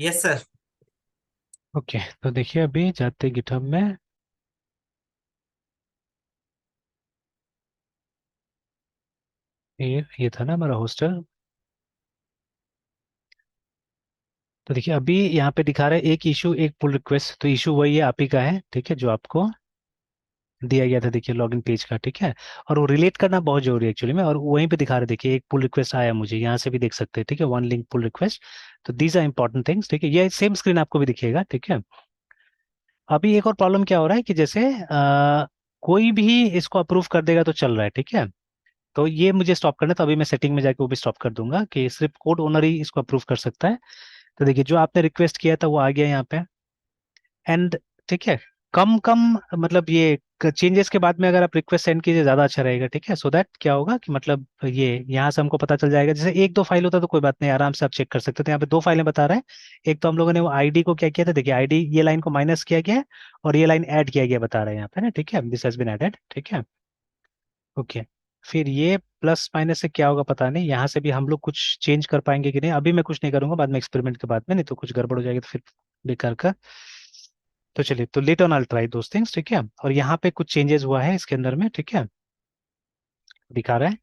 Yes sir. Okay, तो देखिए अभी जाते गिटहब में। ये था ना हमारा हॉस्टल। तो देखिए अभी यहाँ पे दिखा रहा है एक इशू एक पुल रिक्वेस्ट, तो इशू वही है, आप ही का है, ठीक है, जो आपको दिया गया था, देखिए लॉगिन पेज का, ठीक है। और वो रिलेट करना बहुत जरूरी है एक्चुअली में, और वहीं पे दिखा रहे देखिए एक पुल रिक्वेस्ट आया मुझे, यहाँ से भी देख सकते हैं, ठीक है, वन लिंक पुल रिक्वेस्ट। तो दीज आर इंपॉर्टेंट थिंग्स, ठीक है, ये सेम स्क्रीन आपको भी दिखेगा, ठीक है। अभी एक और प्रॉब्लम क्या हो रहा है कि जैसे कोई भी इसको अप्रूव कर देगा तो चल रहा है, ठीक है। तो ये मुझे स्टॉप करना है, तो अभी मैं सेटिंग में जाके वो भी स्टॉप कर दूंगा कि सिर्फ कोड ओनर ही इसको अप्रूव कर सकता है। तो देखिए जो आपने रिक्वेस्ट किया था वो आ गया यहाँ पे। एंड ठीक है, कम कम मतलब ये चेंजेस के बाद में अगर आप रिक्वेस्ट सेंड कीजिए ज़्यादा अच्छा रहेगा, ठीक है। सो दैट क्या होगा कि मतलब ये यहाँ से हमको पता चल जाएगा, जैसे एक दो फाइल होता तो कोई बात नहीं, आराम से आप चेक कर सकते थे, यहाँ पे दो फाइलें बता रहे हैं। एक तो हम लोगों ने वो आईडी को क्या किया था, देखिए आईडी ये लाइन को माइनस किया गया है, और ये लाइन ऐड किया गया बता रहे हैं यहाँ पे ना, ठीक है, दिस हैज बीन एडेड, ठीक है। ओके, फिर ये प्लस माइनस से क्या होगा पता नहीं, यहाँ से भी हम लोग कुछ चेंज कर पाएंगे कि नहीं, अभी मैं कुछ नहीं करूंगा, बाद में एक्सपेरिमेंट के बाद में, नहीं तो कुछ गड़बड़ हो जाएगी तो फिर बेकार का। तो चलिए, तो later on I try those things, ठीक है। और यहाँ पे कुछ चेंजेस हुआ है इसके अंदर में, ठीक है, दिखा रहा है।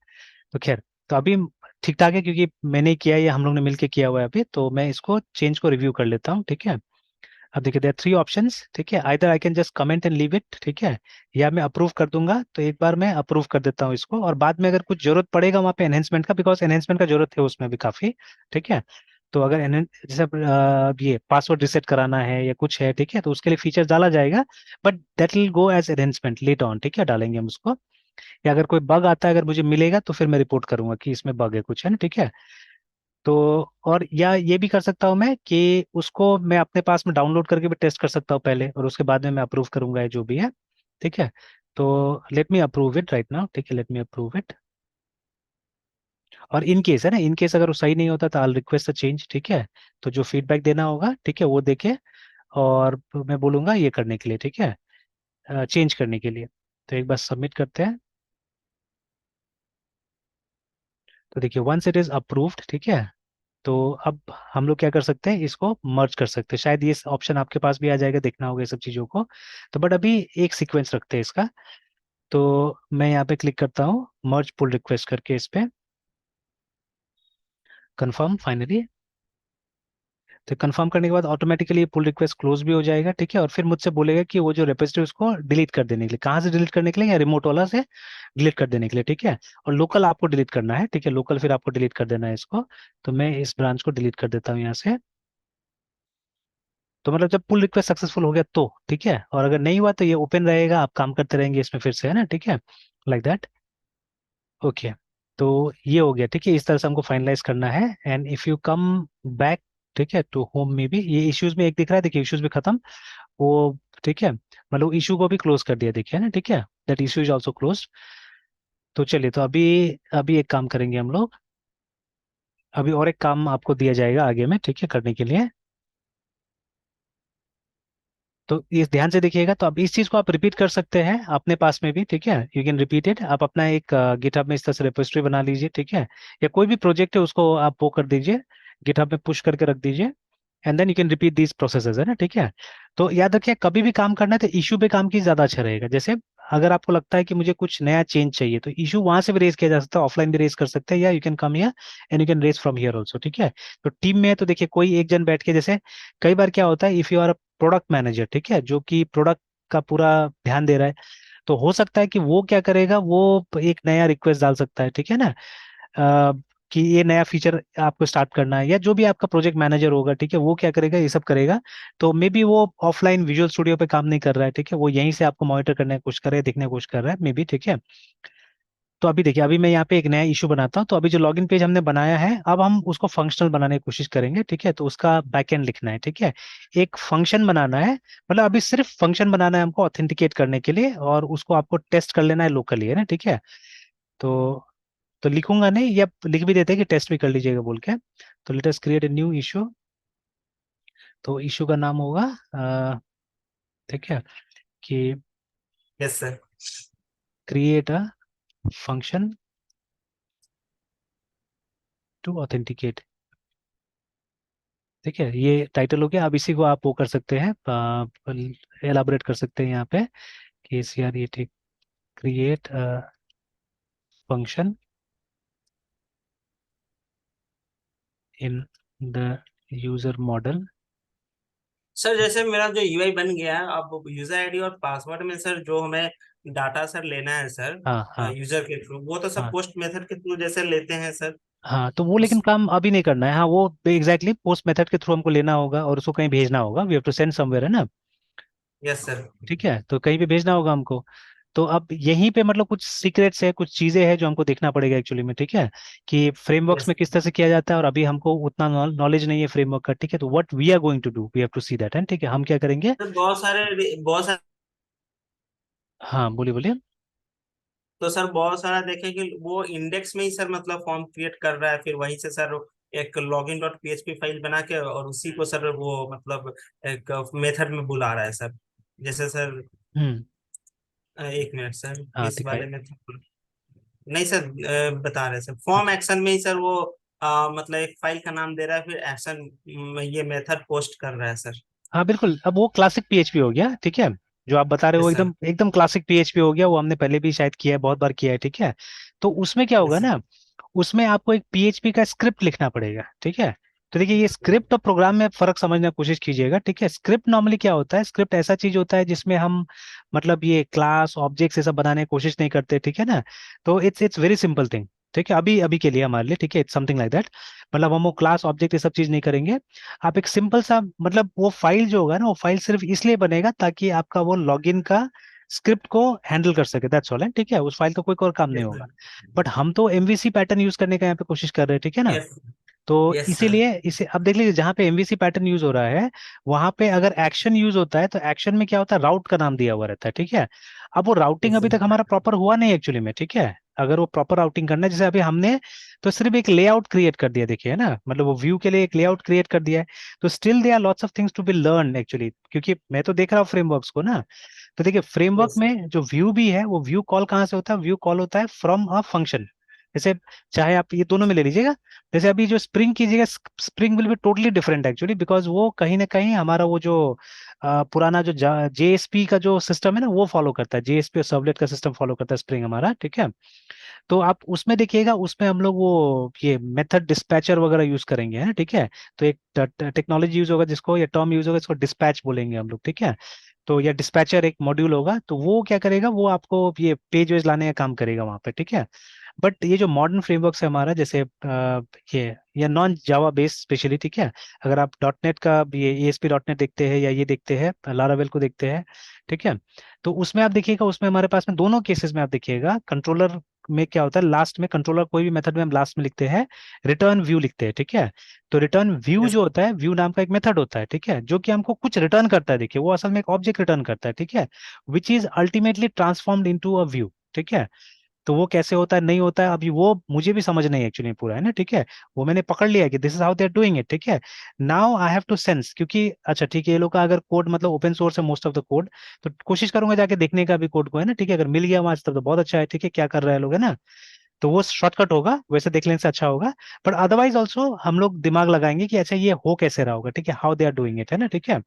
तो खैर, तो अभी ठीक ठाक है क्योंकि मैंने किया है, ये हम लोग ने मिलके किया हुआ है अभी, तो मैं इसको चेंज को रिव्यू कर लेता हूँ, ठीक है। अब देखिए देयर थ्री ऑप्शंस, ठीक है, either I can just comment and leave it, ठीक है, या मैं अप्रूव कर दूंगा, तो एक बार मैं अप्रूव कर देता हूँ इसको, और बाद में अगर कुछ जरूरत पड़ेगा वहाँ पे एनहेंसमेंट का, बिकॉज एनहेंसमेंट का जरूरत है उसमें भी काफी, ठीक है। तो अगर जैसे ये पासवर्ड रिसेट कराना है या कुछ है, ठीक है, तो उसके लिए फीचर डाला जाएगा, but that will go as enhancement later on, ठीक है, डालेंगे हम उसको। या अगर कोई बग आता है अगर मुझे मिलेगा तो फिर मैं रिपोर्ट करूंगा कि इसमें बग है कुछ, है ना, ठीक है। तो और या ये भी कर सकता हूँ मैं कि उसको मैं अपने पास में डाउनलोड करके भी टेस्ट कर सकता हूँ पहले, और उसके बाद में मैं अप्रूव करूंगा ये जो भी है, ठीक है। तो let me approve it right now, ठीक है, लेट मी अप्रूव इट। और इन केस है ना, इन केस अगर वो सही नहीं होता तो आई रिक्वेस्ट अ चेंज, ठीक है। तो जो फीडबैक देना होगा, ठीक है, वो देके, और मैं बोलूंगा ये करने के लिए, ठीक है, चेंज करने के लिए। तो एक बार सबमिट करते हैं। तो देखिए वंस इट इज अप्रूव्ड, ठीक है, तो अब हम लोग क्या कर सकते हैं, इसको मर्ज कर सकते हैं, शायद ये ऑप्शन आपके पास भी आ जाएगा, देखना होगा ये सब चीज़ों को। तो बट अभी एक सीक्वेंस रखते हैं इसका। तो मैं यहाँ पे क्लिक करता हूँ मर्ज पुल रिक्वेस्ट करके इस पे, कंफर्म फाइनली। तो कंफर्म करने के बाद ऑटोमेटिकली पुल रिक्वेस्ट क्लोज भी हो जाएगा, ठीक है। और फिर मुझसे बोलेगा कि वो जो रेपोजिटरी उसको डिलीट कर देने के लिए, कहाँ से डिलीट करने के लिए, या रिमोट वाला से डिलीट कर देने के लिए, ठीक है। और लोकल आपको डिलीट करना है, ठीक है, लोकल फिर आपको डिलीट कर देना है इसको। तो मैं इस ब्रांच को डिलीट कर देता हूँ यहाँ से। तो मतलब जब पुल रिक्वेस्ट सक्सेसफुल हो गया तो ठीक है, और अगर नहीं हुआ तो ये ओपन रहेगा, आप काम करते रहेंगे इसमें फिर से, है ना, ठीक है, लाइक दैट। ओके, तो ये हो गया, ठीक है, इस तरह से हमको फाइनलाइज करना है। And if you come back, ठीक है, टू होम में भी ये इश्यूज में एक दिख रहा है, देखिए इश्यूज भी खत्म, वो ठीक है, मतलब इशू को भी क्लोज कर दिया, देखिए ना, ठीक है, that issue is also close. तो चलिए, तो अभी अभी एक काम करेंगे हम लोग, अभी और एक काम आपको दिया जाएगा आगे में, ठीक है, करने के लिए। तो इस ध्यान से देखिएगा, तो अब इस चीज को आप रिपीट कर सकते हैं अपने पास में भी, ठीक है, यू कैन रिपीट इट, आप अपना एक गिटहब में इस तरह से रेपोजिटरी बना लीजिए, ठीक है, या कोई भी प्रोजेक्ट है उसको आप वो कर दीजिए, गिटहब में पुश करके रख दीजिए। And then you can repeat these processes, है ना, ठीक है। तो याद रखिए कभी भी काम करना है तो इशू पे काम की ज्यादा अच्छा रहेगा, जैसे अगर आपको लगता है कि मुझे कुछ नया चेंज चाहिए तो इशू वहां से भी रेज किया जा सकता है, ऑफलाइन भी रेज कर सकते हैं, या you can come here and you can raise from here also, ठीक है। तो टीम में है तो देखिए कोई एक जन बैठ के, जैसे कई बार क्या होता है, if you are product manager, ठीक है, जो कि प्रोडक्ट का पूरा ध्यान दे रहा है, तो हो सकता है कि वो क्या करेगा, वो एक नया रिक्वेस्ट डाल सकता है, ठीक है ना, अ, कि ये नया फीचर आपको स्टार्ट करना है, या जो भी आपका प्रोजेक्ट मैनेजर होगा, ठीक है, वो क्या करेगा, ये सब करेगा। तो मे बी वो ऑफलाइन विजुअल स्टूडियो पे काम नहीं कर रहा है, ठीक है, वो यहीं से आपको मॉनिटर करने की कोशिश कर रहा है, देखने की कोशिश कर रहा है मे बी, ठीक है। तो अभी देखिए, अभी मैं यहाँ पे एक नया इशू बनाता हूँ, तो अभी जो लॉगिन पेज हमने बनाया है अब हम उसको फंक्शनल बनाने की कोशिश करेंगे, ठीक है। तो उसका बैकएंड लिखना है, ठीक है, एक फंक्शन बनाना है, मतलब अभी सिर्फ फंक्शन बनाना है हमको ऑथेंटिकेट करने के लिए, और उसको आपको टेस्ट कर लेना है लोकली, है ना, ठीक है। तो तो लिखूंगा नहीं, या लिख भी देते हैं कि टेस्ट भी कर लीजिएगा बोल के। तो let us create a new issue. तो इशू का नाम होगा ठीक है, कि yes sir. Create a function to authenticate, ठीक है, ये टाइटल हो गया। अब इसी को आप वो कर सकते हैं, एलाबोरेट कर सकते हैं यहाँ पे कि सी आर ये ठीक, create function in the user model. Sir जैसे मेरा जो यूआई बन गया है, अब यूजर आईडी और पासवर्ड में सर जो हमें डाटा सर लेना है सर, हाँ हाँ यूजर के थ्रू, वो तो सब हाँ पोस्ट मेथड के थ्रू जैसे लेते हैं सर। हाँ, तो वो लेकिन उस काम अभी नहीं करना है। हाँ, वो एग्जैक्टली पोस्ट मेथड के थ्रू हमको लेना होगा और उसको कहीं भेजना होगा, we have to send somewhere, है ना। Yes sir. ठीक है, तो कहीं पे भेजना होगा हमको। तो अब यहीं पे मतलब कुछ सीक्रेट्स है, कुछ चीजें हैं जो हमको देखना पड़ेगा एक्चुअली में, ठीक है, कि फ्रेमवर्क्स यस में किस तरह से किया जाता है, और अभी हमको उतना नॉलेज नहीं है फ्रेमवर्क का। ठीक है, तो what we are going to do, we have to see that, है ठीक है, हम क्या करेंगे। सर बहुत सारे हाँ बोलिए बोलिए। तो सर बहुत सारा देखें कि वो इंडेक्स में ही सर मतलब फॉर्म क्रिएट कर रहा है, फिर वहीं से सर एक लॉगिन डॉट पीएचपी फाइल बना के और उसी को सर वो मतलब एक मेथड में बुला रहा है सर। जैसे सर हम्म। एक मिनट सर, हाँ इस दिखाई। वाले में नहीं सर, बता रहे सर फॉर्म एक्शन में ही सर वो मतलब एक फाइल का नाम दे रहा है, फिर एक्शन ये मेथड पोस्ट कर रहा है सर। हाँ बिल्कुल, अब वो क्लासिक पीएचपी हो गया, ठीक है। जो आप बता रहे हो यस सर। एकदम एकदम क्लासिक पीएचपी हो गया, वो हमने पहले भी शायद किया है, बहुत बार किया है, ठीक है। तो उसमें क्या होगा यस ना, उसमें आपको एक पीएचपी का स्क्रिप्ट लिखना पड़ेगा, ठीक है। तो देखिए, ये स्क्रिप्ट और प्रोग्राम में फर्क समझने की कोशिश कीजिएगा, ठीक है। स्क्रिप्ट नॉर्मली क्या होता है, स्क्रिप्ट ऐसा चीज होता है जिसमें हम मतलब ये क्लास ऑब्जेक्ट्स ये सब बनाने की कोशिश नहीं करते, ठीक है ना। तो इट्स वेरी सिंपल थिंग, ठीक है, अभी अभी के लिए हमारे लिए, ठीक है, इट्स समथिंग लाइक दैट। मतलब हम वो क्लास ऑब्जेक्ट ये सब चीज नहीं करेंगे। आप एक सिंपल सा मतलब वो फाइल जो होगा ना, वो फाइल सिर्फ इसलिए बनेगा ताकि आपका वो लॉगिन का स्क्रिप्ट को हैंडल कर सके, दैट्स ऑल है, ठीक है। उस फाइल का कोई और काम नहीं होगा। सर। बट हम तो एमवीसी पैटर्न यूज करने का यहाँ पे कोशिश कर रहे हैं, ठीक है ना। यस। तो यस सर। इसीलिए इसे अब देख लीजिए, जहाँ पे एमवीसी पैटर्न यूज हो रहा है, वहां पे अगर एक्शन यूज होता है तो एक्शन में क्या होता है, राउट का नाम दिया हुआ रहता है, ठीक है। अब वो राउटिंग यस अभी सर। तक हमारा प्रॉपर हुआ नहीं एक्चुअली में, ठीक है। अगर वो प्रॉपर राउटिंग करना है, जैसे अभी हमने तो सिर्फ एक लेआउट क्रिएट कर दिया, देखिए है ना, मतलब वो व्यू के लिए एक लेआउट क्रिएट कर दिया है। तो still they are lots of things to be learn actually, क्योंकि मैं तो देख रहा हूँ फ्रेमवर्क्स को ना। तो देखिए, फ्रेमवर्क यस। में जो व्यू भी है, वो व्यू कॉल कहाँ से होता है, व्यू कॉल होता है फ्रॉम अ फंक्शन। जैसे चाहे आप ये दोनों में ले लीजिएगा। जैसे अभी जो स्प्रिंग कीजिएगा, spring will be totally different actually, because वो कहीं ना कहीं हमारा वो जो पुराना जो जेएसपी का जो सिस्टम है ना, वो फॉलो करता है, जेएसपी और सर्वलेट का सिस्टम फॉलो करता है स्प्रिंग हमारा, ठीक है। तो आप उसमें देखिएगा, उसमें हम लोग वो ये मेथड डिस्पैचर वगैरह यूज करेंगे, है ना, ठीक है। तो एक टेक्नोलॉजी यूज होगा जिसको, या टर्म यूज होगा, इसको डिस्पैच बोलेंगे हम लोग, ठीक है। तो या डिस्पैचर एक मॉड्यूल होगा, तो वो क्या करेगा, वो आपको ये पेज वेज लाने का काम करेगा वहां पे, ठीक है। बट ये जो मॉडर्न फ्रेमवर्क्स है हमारा, जैसे ये या नॉन जावा बेस्ड स्पेशली, ठीक है। अगर आप डॉट नेट का ये एएसपी डॉट नेट देखते हैं, या ये देखते हैं लारावेल को देखते हैं, ठीक है। तो उसमें आप देखिएगा, उसमें हमारे पास में दोनों केसेस में आप देखिएगा, कंट्रोलर में क्या होता है, लास्ट में कंट्रोलर कोई भी मेथड में हम लास्ट में लिखते हैं रिटर्न व्यू लिखते हैं, ठीक है। तो रिटर्न व्यू यस। जो होता है, व्यू नाम का एक मेथड होता है, ठीक है, जो कि हमको कुछ रिटर्न करता है। देखिए, वो असल में एक ऑब्जेक्ट रिटर्न करता है, ठीक है, which is ultimately transformed into a view, ठीक है। तो वो कैसे होता है, नहीं होता है, अभी वो मुझे भी समझ नहीं है एक्चुअली पूरा, है ना, ठीक है। वो मैंने पकड़ लिया कि this is how they are doing it, ठीक है। Now I have to sense, क्योंकि अच्छा ठीक है, ये लोग का अगर कोड मतलब ओपन सोर्स है मोस्ट ऑफ द कोड, तो कोशिश करूंगा जाके देखने का भी कोड को, है ना, ठीक है। अगर मिल गया वहां से तब तो बहुत अच्छा है, ठीक है, क्या कर रहे हैं लोग, है ना। तो वो शॉर्टकट होगा, वैसे देख लेने से अच्छा होगा। बट अदरवाइज ऑल्सो हम लोग दिमाग लगाएंगे कि अच्छा ये हो कैसे रहा होगा, ठीक है, how they are doing it, है ना, ठीक है,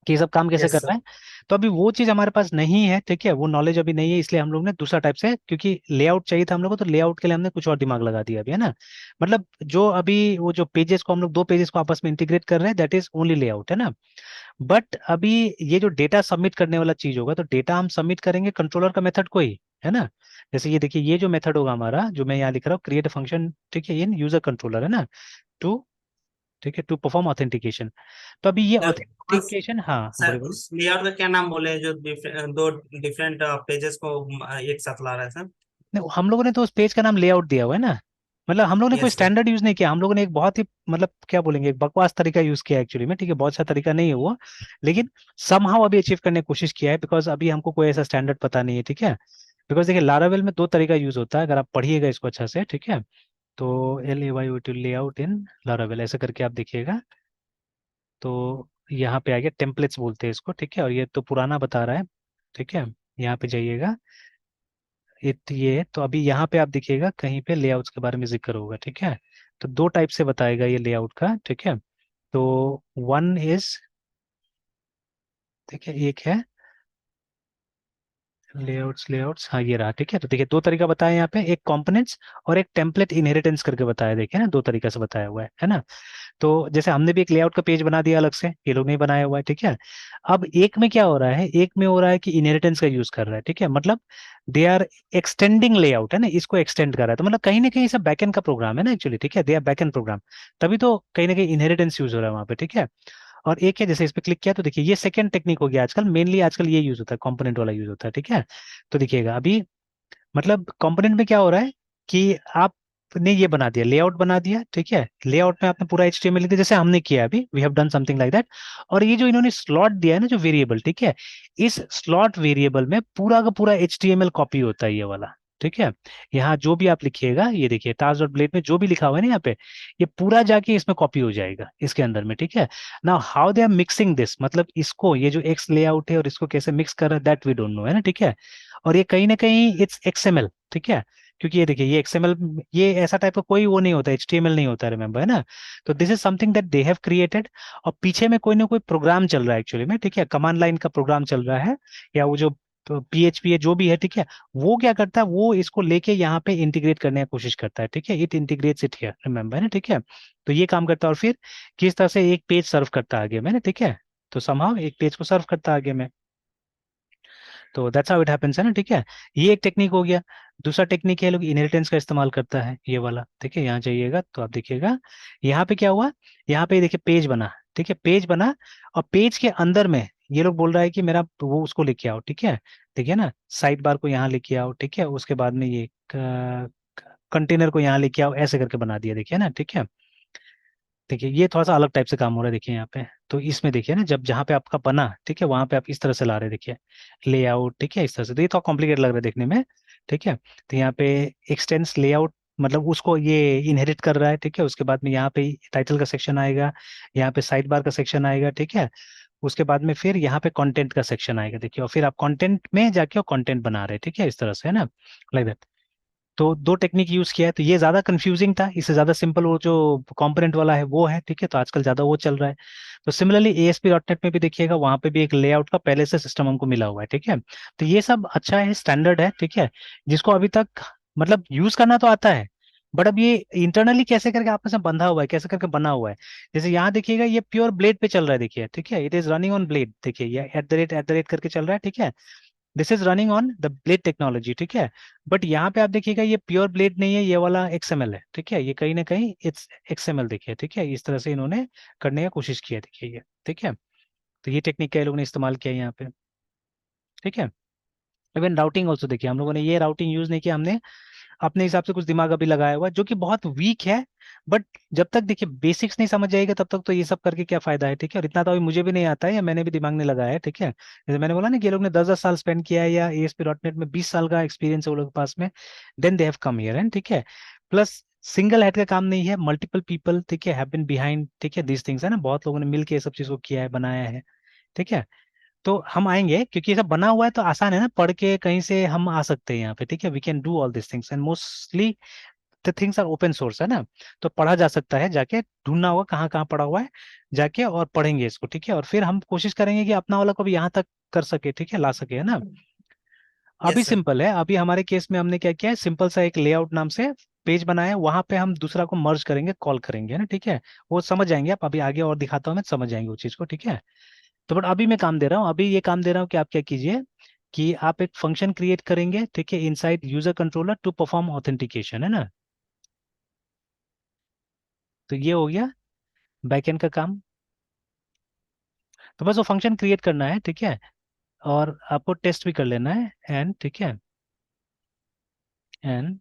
कि ये सब काम कैसे यस कर रहा सर। है। तो अभी वो चीज हमारे पास नहीं है, ठीक है, वो नॉलेज अभी नहीं है, इसलिए हम लोग ने दूसरा टाइप से, क्योंकि लेआउट चाहिए था हम लोग को, तो लेआउट के लिए हमने कुछ और दिमाग लगा दिया अभी, है ना। मतलब जो अभी वो जो पेजेस को हम लोग दो पेजेस को आपस में इंटीग्रेट कर रहे हैं, दैट इज ओनली लेआउट, है ना। बट अभी ये जो डेटा सबमिट करने वाला चीज होगा, तो डेटा हम सबमिट करेंगे कंट्रोलर का मेथड को ही, है ना। जैसे ये देखिए, ये जो मेथड होगा हमारा, जो मैं यहाँ लिख रहा हूँ, क्रिएट फंक्शन, ठीक है, इन यूजर कंट्रोलर, है ना, टू, ठीक है, टू परफॉर्म ऑथेंटिकेशन। तो अभी ये सर बस ऑथेंटिकेशन, हाँ सर बोलिए बोलिए। उस लेआउट का क्या नाम बोले जो दो डिफरेंट पेजेस को एक साथ ला रहा है सर? नहीं, हम लोगों ने तो उस पेज का नाम लेआउट दिया हुआ है ना। मतलब हम लोगों ने कोई यस सर। स्टैंडर्ड यूज नहीं किया, हम लोगों ने एक बहुत ही मतलब क्या बोलेंगे, एक बकवास तरीका यूज किया एक्चुअली में, ठीक है, बहुत अच्छा तरीका नहीं है वो। लेकिन समहाउ अभी अचीव करने की कोशिश किया है, बिकॉज अभी हमको कोई ऐसा स्टैंडर्ड पता नहीं है, ठीक है। बिकॉज देखिए, लारावेल में दो तरीका यूज होता है, अगर आप पढ़िएगा इसको अच्छा से, ठीक है। तो LAYOUT लेआउट इन लारावेल ऐसे करके आप देखिएगा। तो यहाँ पे आ गया, टेम्पलेट्स बोलते हैं इसको, ठीक है, और ये तो पुराना बता रहा है, ठीक है। यहाँ पे जाइएगा, ये तो अभी यहाँ पे आप देखिएगा कहीं पे लेआउट्स के बारे में जिक्र होगा, ठीक है। तो दो टाइप से बताएगा ये लेआउट का, ठीक है। तो वन इज, ठीक है, एक है लेआउट्स, हाँ ये रहा, ठीक है। तो देखिए दो तरीका बताया यहाँ पे, एक कंपोनेंट्स और एक टेम्पलेट इनहेरिटेंस करके बताया, देखिए ना, दो तरीका से बताया हुआ है ना। तो जैसे हमने भी एक लेआउट का पेज बना दिया अलग से, ये लोग नहीं बनाया हुआ है, ठीक है। अब एक में क्या हो रहा है, एक में हो रहा है कि इनहेरिटेंस का यूज कर रहा है, ठीक है, मतलब दे आर एक्सटेंडिंग लेआउट, है ना, इसको एक्सटेंड कर रहा है, तो मतलब कहीं ना कहीं सब बैकएंड का प्रोग्राम है ना एक्चुअली, ठीक है, दे आर बैकएंड प्रोग्राम, तभी तो कहीं ना कहीं इनहेरिटेंस यूज हो रहा है वहां पे, ठीक है। और एक है, जैसे इस पे क्लिक किया तो देखिए ये सेकंड टेक्निक हो गया आजकल, मेनली आजकल ये यूज होता है, कंपोनेंट वाला यूज होता है, ठीक है। तो देखिएगा अभी, मतलब कंपोनेंट में क्या हो रहा है कि आपने ये बना दिया, लेआउट बना दिया, ठीक है, लेआउट में आपने पूरा एचटीएमएल लिख दिया जैसे हमने किया अभी, we have done something like that. और ये जो इन्होंने स्लॉट दिया है ना, जो वेरिएबल, ठीक है, इस स्लॉट वेरिएबल में पूरा का पूरा एचटीएमएल कॉपी होता है ये वाला, ठीक है। यहाँ जो भी आप लिखिएगा, ये देखिए टास्क डॉट ब्लेड में जो भी लिखा हुआ है ना यहाँ पे, ये पूरा जाके इसमें कॉपी हो जाएगा इसके अंदर में, ठीक है। Now how they are mixing this, मतलब इसको, ये जो एक्स लेआउट है और इसको कैसे मिक्स कर रहा है, दैट वी डोंट नो, है ना, ठीक है। और ये कहीं ना कहीं इट्स एक्सएमएल, ठीक है, क्योंकि ये देखिए ये एक्सएमएल, ये ऐसा टाइप का कोई वो नहीं होता, एचटीएमएल नहीं होता, रिमेंबर, है ना। तो this is something that they have created, और पीछे में कोई ना कोई प्रोग्राम चल रहा है एक्चुअली में, ठीक है, कमांड लाइन का प्रोग्राम चल रहा है, या वो जो पीएचपी है जो भी है, ठीक है, वो क्या करता है, वो इसको लेके यहाँ पे इंटीग्रेट करने की कोशिश करता है, ठीक है, it integrates it here, remember, है ना, ठीक है। तो ये काम करता है, और फिर किस तरह से एक पेज सर्व करता है आगे में ना, ठीक है। तो समहाउ एक पेज को सर्व करता है आगे में, तो दैट्स हाउ इट हैपेंस, है ना, ठीक है। ये एक टेक्निक हो गया। दूसरा टेक्निक है, लोग इनहेरिटेंस का इस्तेमाल करता है, ये वाला, ठीक है। यहाँ जाइएगा तो आप देखिएगा, यहाँ पे क्या हुआ, यहाँ पे देखिए पेज बना, ठीक है, पेज बना, और पेज के अंदर में ये लोग बोल रहा है कि मेरा वो उसको लेके आओ, ठीक है। देखिए ना, साइड बार को यहाँ लेके आओ, ठीक है, उसके बाद में ये कंटेनर को यहाँ लेके आओ, ऐसे करके बना दिया, देखिए ना, ठीक है। देखिए ये थोड़ा सा अलग टाइप से काम हो रहा है, देखिए यहाँ पे, तो इसमें देखिए ना, जब जहाँ पे आपका बना, ठीक है, वहां पे आप इस तरह से ला रहे हैं, देखिए लेआउट, ठीक है, इस तरह से, तो ये थोड़ा कॉम्प्लिकेट लग रहा है देखने में, ठीक है। तो यहाँ पे एक्सटेंस लेआउट, मतलब उसको ये इनहेरिट कर रहा है, ठीक है। उसके बाद में यहाँ पे टाइटल का सेक्शन आएगा, यहाँ पे साइड बार का सेक्शन आएगा, ठीक है। उसके बाद में फिर यहाँ पे कंटेंट का सेक्शन आएगा, देखिए, और फिर आप कंटेंट में जाके और कंटेंट बना रहे हैं, ठीक है, इस तरह से, है ना, लाइक दैट। तो दो टेक्निक यूज किया है, तो ये ज्यादा कंफ्यूजिंग था, इससे ज्यादा सिंपल वो जो कंपोनेंट वाला है वो है, ठीक है, तो आजकल ज्यादा वो चल रहा है। तो सिमिलरली एएसपी डॉट नेट में भी देखिएगा, वहां पे भी एक लेआउट का पहले से सिस्टम हमको मिला हुआ है, ठीक है। तो ये सब अच्छा है, स्टैंडर्ड है, ठीक है, जिसको अभी तक मतलब यूज करना तो आता है, बट अब ये इंटरनली कैसे करके आपस में बंधा हुआ है, कैसे करके बना हुआ है। जैसे यहाँ देखिएगा, ये प्योर ब्लेड पे चल रहा है, देखिए, ठीक है, it is running on blade, देखिए ये @ करके चल रहा है, ठीक है। This is running on the blade technology, ठीक है। बट यहाँ पे आप देखिएगा, ये प्योर ब्लेड नहीं है, ये वाला एक्सएमएल है, ठीक है, ये कहीं ना कहीं इट्स एक्सएमएल, देखिए, ठीक है, इस तरह से इन्होंने करने का कोशिश किया, देखिए ये, ठीक है। तो ये टेक्निक का ये लोगों ने इस्तेमाल किया यहाँ पे, ठीक है। इवन राउटिंग ऑल्सो देखिए, हम लोगों ने ये राउटिंग यूज नहीं किया, हमने अपने हिसाब से कुछ दिमाग अभी लगाया हुआ है, जो कि बहुत वीक है। बट जब तक देखिए बेसिक्स नहीं समझ जाएगा, तब तक तो ये सब करके क्या फायदा है, ठीक है। और इतना तो अभी मुझे भी नहीं आता है, या मैंने भी दिमाग नहीं लगाया है, ठीक है। जैसे मैंने बोला ना कि ये लोग ने 10-10 साल स्पेंड किया है, या एएसपी डॉट नेट में 20 साल का एक्सपीरियंस है वो लोग के पास में, then they have come here, and ठीक है। प्लस सिंगल हेड का काम नहीं है, मल्टीपल पीपल, ठीक है, हैव बीन बिहाइंड, ठीक है, दीज थिंग्स, है ना, बहुत लोगों ने मिलकर ये सब चीज को किया है, बनाया है, ठीक है। तो हम आएंगे, क्योंकि ये सब बना हुआ है तो आसान है ना, पढ़ के कहीं से हम आ सकते हैं यहाँ पे, ठीक है, we can do all this things, and mostly the things are open source, है ना। तो पढ़ा जा सकता है, जाके ढूंढना होगा कहाँ कहाँ पढ़ा हुआ है, जाके और पढ़ेंगे इसको, ठीक है। और फिर हम कोशिश करेंगे कि अपना वाला को भी यहाँ तक कर सके, ठीक है, ला सके, है ना। अभी यस सर। सिंपल है, अभी हमारे केस में हमने क्या किया है, सिंपल सा एक लेआउट नाम से पेज बनाया है, वहां पे हम दूसरा को मर्ज करेंगे, कॉल करेंगे, है ना, ठीक है। वो समझ जाएंगे आप, अभी आगे और दिखाता हूँ मैं, समझ जाएंगे उस चीज को, ठीक है। तो बट अभी मैं काम दे रहा हूँ, अभी ये काम दे रहा हूँ कि आप क्या कीजिए, कि आप एक फंक्शन क्रिएट करेंगे, ठीक है, inside user controller to perform authentication, है ना। तो ये हो गया बैकएंड का काम। तो बस वो फंक्शन क्रिएट करना है, ठीक है, और आपको टेस्ट भी कर लेना है, एंड ठीक है, एंड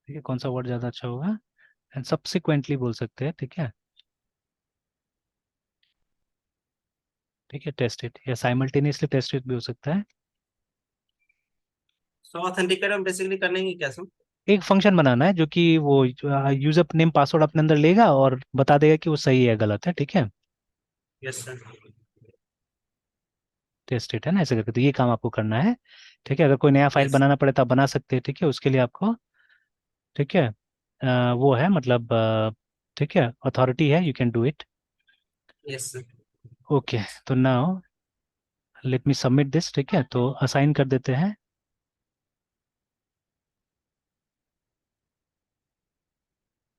ठीक है, कौन सा वर्ड ज़्यादा अच्छा होगा, एंड सब्सिक्वेंटली बोल सकते हैं, ठीक है, ठीक है, टेस्ट इट, या साइमल्टेनियसली टेस्ट इट भी हो सकता है। सो ऑथेंटिकेट हम बेसिकली करने की क्या सर? एक फंक्शन बनाना है जो कि वो यूजर नेम पासवर्ड अपने अंदर लेगा और बता देगा कि वो सही है गलत है, ठीक है, यस सर। टेस्ट इट, है ना, ऐसे करके, तो ये काम आपको करना है, ठीक है। अगर कोई नया फाइल यस। बनाना पड़े तो आप बना सकते हैं, ठीक है, उसके लिए आपको, ठीक है, वो है मतलब ठीक है, अथॉरिटी है, you can do it. Yes sir. Okay, तो now let me submit this, ठीक है, तो असाइन कर देते हैं।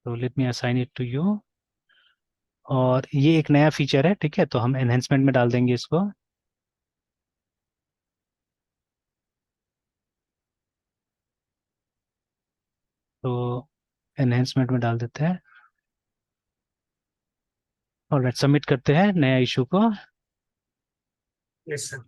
तो let me assign it to you. और ये एक नया फीचर है, ठीक है, तो हम एनहेंसमेंट में डाल देंगे इसको। तो एनहेंसमेंट में डाल देते हैं। और राइट, सबमिट करते हैं नया इशू को। Yes sir.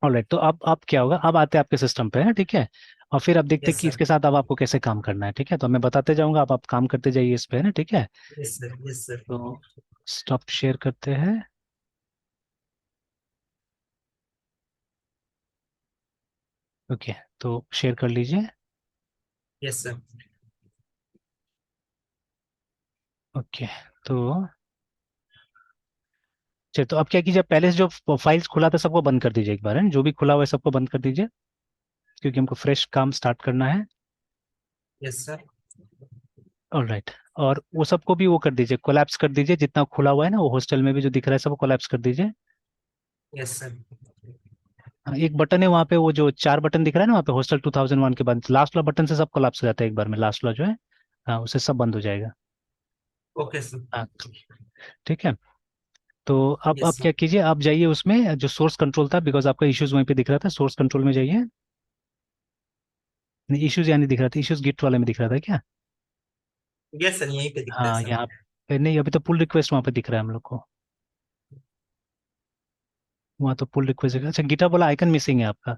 ऑलराइट, तो अब क्या होगा, अब आते हैं आपके सिस्टम पे है, ठीक है। और फिर अब देखते हैं यस कि सर। इसके साथ अब आपको कैसे काम करना है, ठीक है, तो मैं बताते जाऊंगा, आप काम करते जाइए इस पे, है ना, ठीक है। Yes sir. Yes sir. तो स्टॉप शेयर करते हैं। ओके, तो शेयर कर लीजिए। Yes sir. ओके, तो चलिए, तो अब क्या कीजिए, पहले से जो फाइल्स खुला था सबको बंद कर दीजिए एक बार, है ना? जो भी खुला हुआ है सबको बंद कर दीजिए, क्योंकि हमको फ्रेश काम स्टार्ट करना है। Yes sir. ऑलराइट, और वो सबको भी वो कर दीजिए, कोलैप्स कर दीजिए, जितना खुला हुआ है ना वो हॉस्टल में भी जो दिख रहा है सबको कोलैप्स कर दीजिए। Yes sir. हाँ, एक बटन है वहाँ पे, वो जो चार बटन दिख रहा है ना वहाँ पे, हॉस्टल 2001 के बाद लास्ट वाला बटन से सब कोलैप्स हो जाता है एक बार में, लास्ट वाला जो है। हाँ, उससे सब बंद हो जाएगा। Okay sir. हाँ, ठीक है। तो अब यस क्या सर। कीजिए, आप जाइए उसमें जो सोर्स कंट्रोल था, बिकॉज आपका इश्यूज वहीं पे दिख रहा था, सोर्स कंट्रोल में जाइए। नहीं, इश्यूज यहाँ नहीं दिख रहा था, इश्यूज गिट वाले में दिख रहा था क्या? यस सर, यहीं पे दिखता है हाँ, सर। यहाँ पे नहीं, अभी तो पुल रिक्वेस्ट वहाँ पे दिख रहा है हम लोग को। वहाँ तो पुल रिक्वेस्ट, अच्छा गिटहब वाला आइकन मिसिंग है आपका।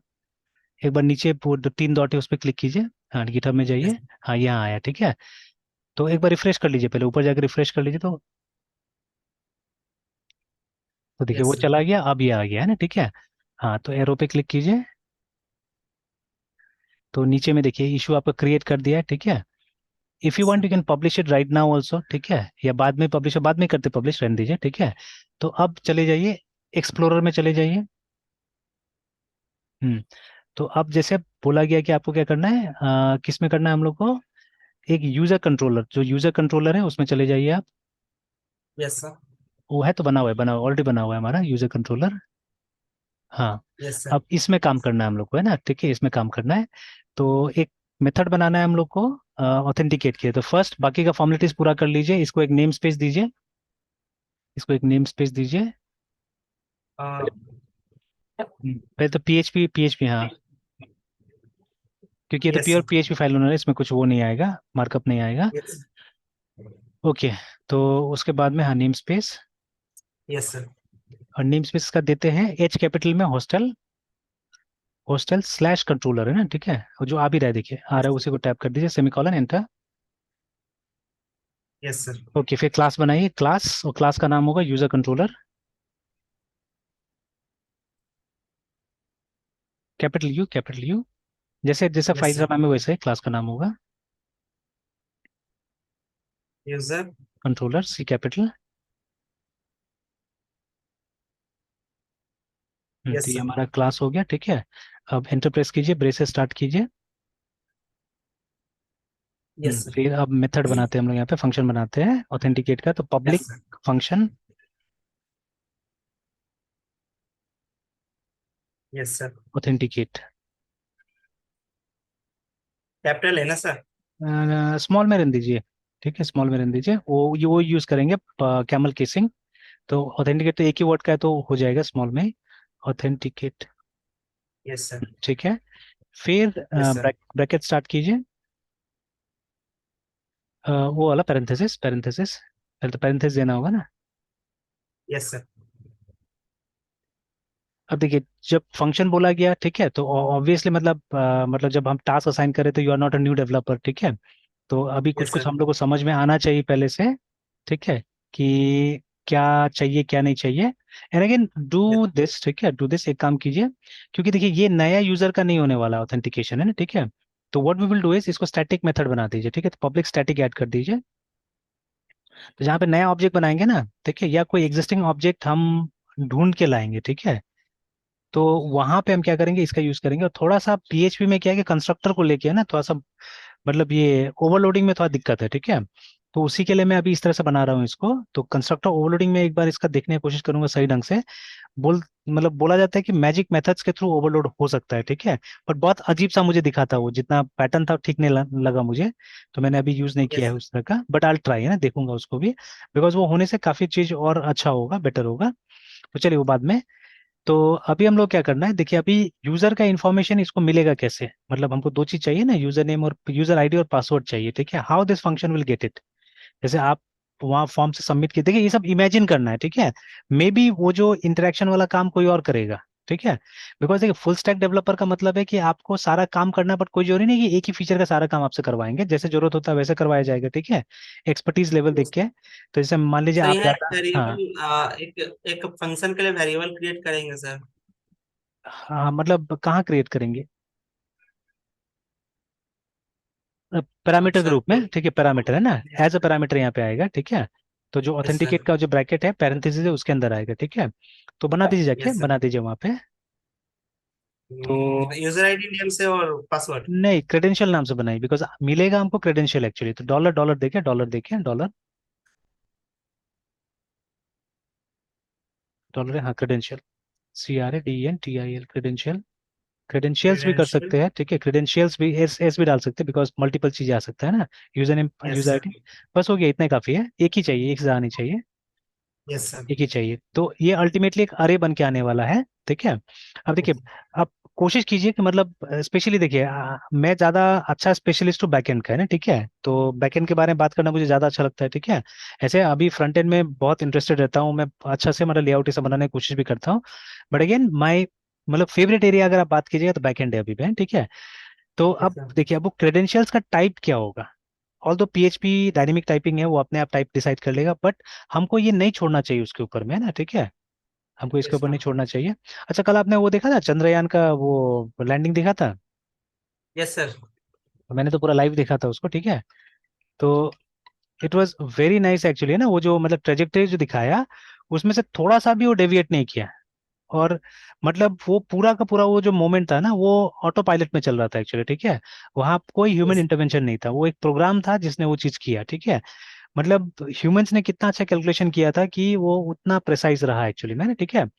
एक बार नीचे वो जो तीन डॉट है उस पर क्लिक कीजिए। हाँ, गिटहब में यस। जाइए। हाँ, यहाँ आया, ठीक है। तो एक बार रिफ्रेश कर लीजिए, पहले ऊपर जाकर रिफ्रेश कर लीजिए, तो देखिए यस वो सर। चला गया, अब ये आ गया है ना, ठीक है। हाँ, तो एरो पे क्लिक कीजिए। तो नीचे में देखिए इशू आपका क्रिएट कर दिया है, ठीक है। If you want sir. You can publish it right now also, ठीक है, या बाद में पब्लिश, बाद में करते पब्लिश, रहने दीजिए, ठीक है। तो अब चले जाइए, एक्सप्लोरर में चले जाइए। हम्म तो अब जैसे बोला गया कि आपको क्या करना है, किस में करना है हम लोग को, एक यूजर कंट्रोलर, जो यूजर कंट्रोलर है उसमें चले जाइए आप। Yes sir. वो है तो बना हुआ है, बना हुआ ऑलरेडी बना हुआ है हमारा यूजर कंट्रोलर। हाँ, यस सर। अब इसमें काम करना है हम लोग को, है ना, ठीक है, इसमें काम करना है। तो एक मेथड बनाना है हम लोग को ऑथेंटिकेट के, तो फर्स्ट बाकी का फॉर्मेलिटीज पूरा कर लीजिए, इसको एक नेम स्पेस दीजिए, इसको एक नेम स्पेस दीजिए। पहले तो पीएचपी पीएचपी, हाँ, क्योंकि ये तो yes pure sir. PHP file होना है, इसमें कुछ वो नहीं आएगा, मार्कअप नहीं आएगा। यस। ओके, तो उसके बाद में हाँ, नेम स्पेस। Yes sir. और नेम स्पेस का देते हैं एच कैपिटल में, हॉस्टल, हॉस्टल स्लैश कंट्रोलर, है ना, ठीक है, और जो आ भी रहा है देखिए आ रहा है, उसी को टैप कर दीजिए, semicolon enter. Yes sir. Okay, फिर क्लास बनाइए, क्लास, और क्लास का नाम होगा user controller, capital you, capital you, जैसे जैसे यस फाइल का सर। नाम है वैसे ही क्लास का नाम होगा, यूजर। कंट्रोलर, सी कैपिटल। यस तो ये सर। हमारा क्लास हो गया, ठीक है। अब एंटर प्रेस कीजिए, ब्रेसेस स्टार्ट कीजिए। Yes sir. फिर अब मेथड बनाते हैं हम लोग, यहाँ पे फंक्शन बनाते हैं ऑथेंटिकेट का, तो yes public sir. Function yes sir. Authenticate, capital है ना सर? स्मॉल में रहने दीजिए, ठीक है, स्मॉल में रहने दीजिए, वो यूज करेंगे कैमल केसिंग। तो ऑथेंटिकेट तो एक ही वर्ड का है, तो हो जाएगा स्मॉल में, ऑथेंटिकेट, यस सर। ठीक है। फिर यस सर। ब्रैकेट स्टार्ट कीजिए, वो वाला पैरेंथेसिस, पैरेंथेसिस, पहले तो पैरेंथेसिस देना होगा ना। Yes sir. अब देखिए, जब फंक्शन बोला गया, ठीक है, तो ऑब्वियसली मतलब मतलब जब हम टास्क असाइन करें तो you are not a new developer, ठीक है। तो अभी कुछ यस कुछ सर। हम लोग को समझ में आना चाहिए पहले से, ठीक है, कि क्या चाहिए क्या नहीं चाहिए। एंड अगेन डू दिस, ठीक है, डू दिस, एक काम कीजिए, क्योंकि देखिए ये नया यूजर का नहीं होने वाला ऑथेंटिकेशन, है ना, ठीक है। तो what we will do is, इसको स्टैटिक मेथड बना दीजिए, ठीक है, तो पब्लिक स्टैटिक ऐड कर दीजिए। तो जहाँ पे नया ऑब्जेक्ट बनाएंगे ना, ठीक है, या कोई एग्जिस्टिंग ऑब्जेक्ट हम ढूंढ के लाएंगे, ठीक है, तो वहां पे हम क्या करेंगे, इसका यूज करेंगे। और थोड़ा सा पीएचपी में क्या है कि कंस्ट्रक्टर को लेके है ना, थोड़ा सा मतलब ये ओवरलोडिंग में थोड़ा दिक्कत है, ठीक है। तो उसी के लिए मैं अभी इस तरह से बना रहा हूँ इसको। तो कंस्ट्रक्टर ओवरलोडिंग में एक बार इसका देखने की कोशिश करूंगा सही ढंग से। बोल मतलब बोला जाता है कि मैजिक मेथड्स के थ्रू ओवरलोड हो सकता है, ठीक है। पर बहुत अजीब सा मुझे दिखा था वो, जितना पैटर्न था ठीक नहीं लगा मुझे। तो मैंने अभी यूज नहीं किया यस है सर। उस तरह का, बट आल ट्राई है ना, देखूंगा उसको भी। बिकॉज वो होने से काफी चीज और अच्छा होगा, बेटर होगा। तो चलिए वो बाद में। तो अभी हम लोग क्या करना है, देखिए अभी यूजर का इन्फॉर्मेशन इसको मिलेगा कैसे। मतलब हमको दो चीज चाहिए ना, यूजर नेम और यूजर आईडी और पासवर्ड चाहिए, ठीक है। How this function will get it. जैसे आप वहाँ फॉर्म से सबमिट किए, देखिए ये सब इमेजिन करना है, ठीक है। मे बी वो जो इंटरेक्शन वाला काम कोई और करेगा, ठीक है। बिकॉज देखिए फुल स्टैक डेवलपर का मतलब है कि आपको सारा काम करना है, बट कोई जरूरी नहीं कि एक ही फीचर का सारा काम आपसे करवाएंगे, जैसे जरूरत होता है वैसे करवाया जाएगा, ठीक है। एक्सपर्टीज लेवल देख यस के। तो जैसे मान लीजिए सर, आप यहाँ एक ज्यादा, हाँ। वेरिएबल एक एक फंक्शन के लिए वेरिएबल क्रिएट करेंगे सर। हाँ मतलब कहाँ क्रिएट करेंगे, पैरामीटर के अच्छा रूप तो में, ठीक है। पैरामीटर है ना, एज अ पैरामीटर यहाँ पे आएगा, ठीक है। तो जो यस सर। ऑथेंटिकेट का जो ब्रैकेट है, पैरेंथेसिस है, उसके अंदर आएगा, ठीक है। तो बना दीजिए, जाके यस बना सर। दीजिए वहाँ पे। तो यूजर आईडी नेम से और पासवर्ड। नहीं, क्रेडेंशियल नाम से बनाई, बिकॉज मिलेगा हमको क्रेडेंशियल एक्चुअली। तो डॉलर डॉलर देखे, डॉलर देखे, डॉलर डॉलर है, हाँ क्रेडेंशियल। CRADENTIAL credential. क्रेडेंशियल्स भी कर क्रेडेंशियल। सकते हैं, ठीक है। क्रेडेंशियल्स भी एस एस भी डाल सकते हैं, बिकॉज मल्टीपल चीजें आ सकता है ना। User name, yes user sir. ID. बस हो गया, इतना ही काफी है। एक ही चाहिए, एक से ज्यादा नहीं चाहिए। Yes sir. एक ही चाहिए। तो ये अल्टीमेटली एक अरे बन के आने वाला है, ठीक है। अब देखिए, आप कोशिश कीजिए कि मतलब स्पेशली देखिए, मैं ज्यादा अच्छा स्पेशलिस्ट हूँ बैकएंड का, है ना, ठीक है। तो बैकएंड के बारे में बात करना मुझे ज्यादा अच्छा लगता है, ठीक है। ऐसे अभी फ्रंट एंड में बहुत इंटरेस्टेड रहता हूँ मैं, अच्छा से मतलब लेआउट ये सब बनाने की कोशिश भी करता हूँ। बट अगेन माई मतलब फेवरेट एरिया अगर आप बात कीजिएगा तो बैकएंड है अभी भी, ठीक है। तो यस अब सर। देखिए, अब वो क्रेडेंशियल्स का टाइप क्या होगा। ऑल दो PHP डायनेमिक टाइपिंग है, वो अपने आप टाइप डिसाइड कर लेगा, बट हमको ये नहीं छोड़ना चाहिए उसके ऊपर में, है ना, ठीक है। हमको इसके यस ऊपर नहीं सर। छोड़ना चाहिए। अच्छा, कल आपने वो देखा था चंद्रयान का वो लैंडिंग देखा था। Yes sir. मैंने तो पूरा लाइव देखा था उसको, ठीक है। तो it was very nice actually ना, वो जो मतलब ट्रेजेक्टरी जो दिखाया, उसमें से थोड़ा सा भी वो डेविएट नहीं किया। और मतलब वो पूरा का पूरा वो जो मोमेंट था ना, वो ऑटो पायलट में चल रहा था एक्चुअली, ठीक है। वहां कोई ह्यूमन यस इंटरवेंशन नहीं था, वो एक प्रोग्राम था जिसने वो चीज किया, ठीक है। मतलब ह्यूमंस ने कितना अच्छा कैलकुलेशन किया था कि वो उतना प्रिसाइज रहा एक्चुअली में ना, ठीक है।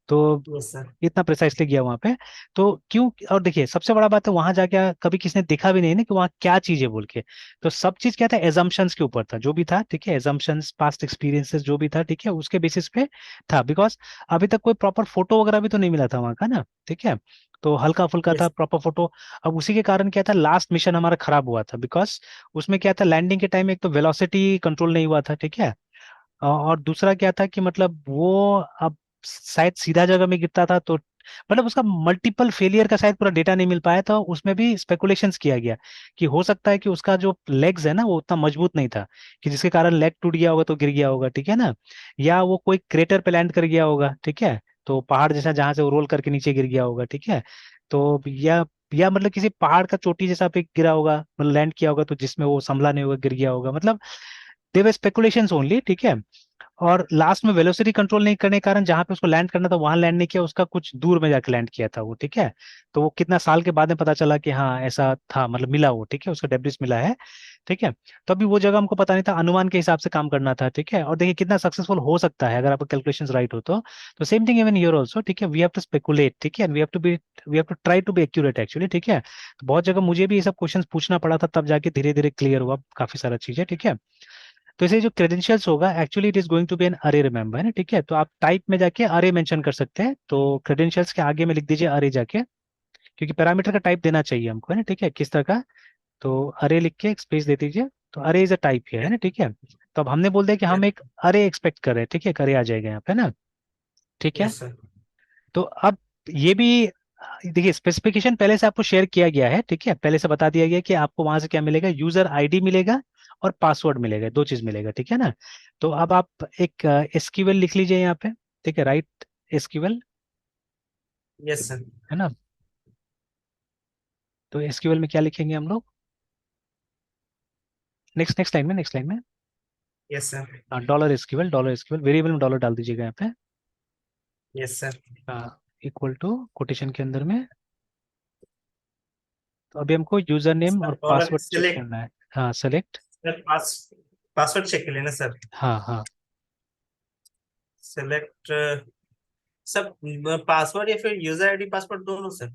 तो यस सर। इतना प्रिसाइसली गया वहां पे। तो क्यों, और देखिए सबसे बड़ा बात है, वहां जाके कभी किसी ने देखा भी नहीं ना कि वहाँ क्या चीज है बोल के। तो सब चीज क्या था, एजम्पशंस के ऊपर था जो भी था, ठीक है। एजम्पशंस, पास्ट एक्सपीरियंसेस जो भी था, ठीक है, उसके बेसिस पे था। बिकॉज अभी तक कोई प्रॉपर फोटो वगैरह भी तो नहीं मिला था वहाँ का ना, ठीक है। तो हल्का फुल्का था, यस प्रॉपर फोटो। अब उसी के कारण क्या था, लास्ट मिशन हमारा खराब हुआ था, बिकॉज उसमें क्या था, लैंडिंग के टाइम एक तो वेलोसिटी कंट्रोल नहीं हुआ था, ठीक है। और दूसरा क्या था कि मतलब वो अब शायद सीधा जगह में गिरता था, तो मतलब उसका मल्टीपल फेलियर का शायद पूरा डेटा नहीं मिल पाया था। उसमें भी स्पेकुलेशंस किया गया कि हो सकता है कि उसका जो लेग्स है ना, वो उतना मजबूत नहीं था, कि जिसके कारण लेग टूट गया होगा तो गिर गया होगा, ठीक है ना। या वो कोई क्रेटर पे लैंड कर गया होगा, ठीक है। तो पहाड़ जैसा जहां से वो रोल करके नीचे गिर गया होगा, ठीक है। तो या मतलब किसी पहाड़ का चोटी जैसा पे गिरा होगा, मतलब लैंड किया होगा, तो जिसमें वो संभला नहीं होगा, गिर गया होगा, मतलब देवर स्पेकुलेशंस ओनली, ठीक है। और लास्ट में वेलोसिटी कंट्रोल नहीं करने के कारण जहां पे उसको लैंड करना था वहां लैंड नहीं किया, उसका कुछ दूर में जाके लैंड किया था वो, ठीक है। तो वो कितना साल के बाद में पता चला कि हाँ ऐसा था, मतलब मिला वो, ठीक है, उसका डेब्रिस मिला है, ठीक है। तो अभी वो जगह हमको पता नहीं था, अनुमान के हिसाब से काम करना था, ठीक है। और देखिए कितना सक्सेसफुल हो सकता है अगर आपका कैलकुलेशंस राइट हो तो same thing even here also, ठीक है। वी हैव टू स्पेकुलेट, ठीक है, we have to try to be accurate actually, ठीक है। तो बहुत जगह मुझे भी ये सब क्वेश्चंस पूछना पड़ा था, तब जाके धीरे धीरे क्लियर हुआ काफी सारा चीजें, ठीक है। तो इसे जो क्रेडेंशियल्स होगा, actually it is going to be an array, remember, है ना, ठीक है। तो आप टाइप में जाके अरे मेंशन कर सकते हैं, तो क्रेडेंशियल्स के आगे में लिख दीजिए अरे जाके, क्योंकि पैरामीटर का टाइप देना चाहिए हमको, है ना, ठीक है, किस तरह का। तो अरे लिख के एक स्पेस दे दीजिए। तो अरे इज अ टाइप है ना, ठीक है। तो अब हमने बोल दिया कि हम एक अरे एक्सपेक्ट कर रहे हैं, ठीक है, अरे आ जाएगा यहाँ पे ना, ठीक है। Yes sir. तो अब ये भी देखिए, स्पेसिफिकेशन पहले से आपको शेयर किया गया है, ठीक है। पहले से बता दिया गया कि आपको वहां से क्या मिलेगा, यूजर आईडी मिलेगा और पासवर्ड मिलेगा, दो चीज मिलेगा, ठीक है ना। तो अब आप एक एसक्यूएल लिख लीजिए यहाँ पे, ठीक है, राइट एसक्यूएल, यस सर। है ना। तो एसक्यूएल में क्या लिखेंगे हम लोग, नेक्स्ट नेक्स्ट लाइन में, नेक्स्ट लाइन में yes sir. Dollar SQL variable में डॉलर डाल दीजिएगा यहाँ पे, yes sir. Equal to quotation के अंदर में तो अभी हमको यूजर नेम सर और डॉलर पासवर्ड चेक सेलेक्ट, करना है। हाँ सेलेक्ट। सर पासवर्ड चेक के लिए ना सर? हाँ हाँ। सेलेक्ट सब, पासवर्ड या फिर यूजर आईडी पासवर्ड दोनों sir?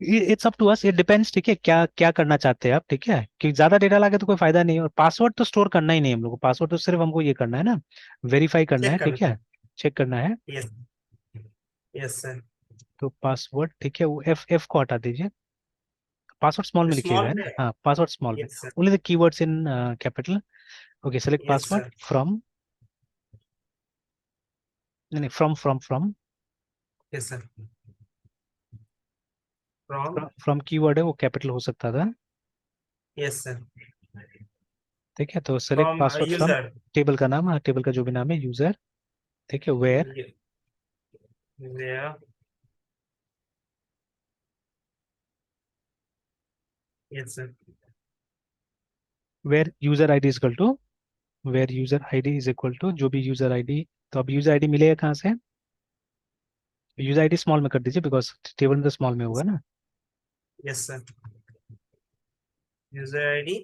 It's up to us, it depends, ठीक है, क्या क्या करना चाहते हैं आप, ठीक है, कि ज्यादा डेटा लाके तो कोई फायदा नहीं है, और पासवर्ड तो स्टोर करना ही नहीं है हम लोग को, पासवर्ड तो सिर्फ हमको ये करना है ना, वेरीफाई करना है, चेक करना ठीक है, सर। चेक करना है। Yes, yes sir. तो पासवर्ड, ठीक है, वो एफ एफ को हटा दीजिए, पासवर्ड स्मॉल में लिखिएगा, स्मॉल है ना, में? हाँ पासवर्ड स्मॉल में, yes sir. Only the keywords in capital. Okay, select yes password sir. From, नहीं नहीं, from yes sir. From. From keyword है, वो कैपिटल हो सकता था, यस सर। ठीक है, तो select from password from user. Table का नाम, हाँ टेबल का जो भी नाम है, यूजर, ठीक है, where, where. Yes sir. Where user ID is equal to, where user ID is equal to जो भी यूजर आईडी, तो अब यूजर आईडी मिलेगा कहाँ से, यूजर आईडी स्मॉल में कर दीजिए, बिकॉज टेबल में तो स्मॉल में होगा ना, yes sir. User ID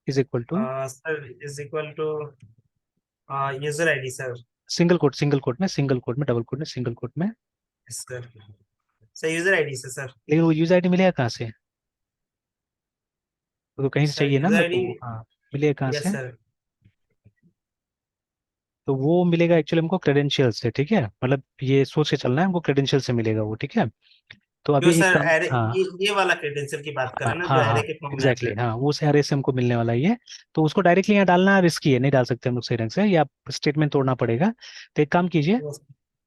is equal to sir is equal to user ID sir. Single quote में, सिंगल कोट में, डबल कोट में, सिंगल कोट में, yes sir. Sir user ID से सर। लेकिन वो यूजर आईडी मिलेगा कहाँ से, वो तो कहीं से सर चाहिए ना यूजर मेरे आईडी। को वो, हाँ, मिलेगा कहाँ यस से, सर। तो वो मिलेगा एक्चुअली हमको क्रेडेंशियल से, ठीक है, मतलब ये सोच के चलना है, हमको क्रेडेंशियल से मिलेगा वो, ठीक है, तो जो अभी एक सर काम, एरे, हाँ ये वाला क्रेडेंशियल की बात कर हाँ रहे हैं ना, जो हाँ हाँ, एरे के फॉर्म में एग्जैक्टली आता है? exactly, हाँ, वो सारे से हमको मिलने वाला ही है, तो उसको डायरेक्टली यहाँ डालना रिस्की है, नहीं डाल सकते हम लोग सही ढंग से, या स्टेटमेंट तोड़ना पड़ेगा, तो एक काम कीजिए, Yes,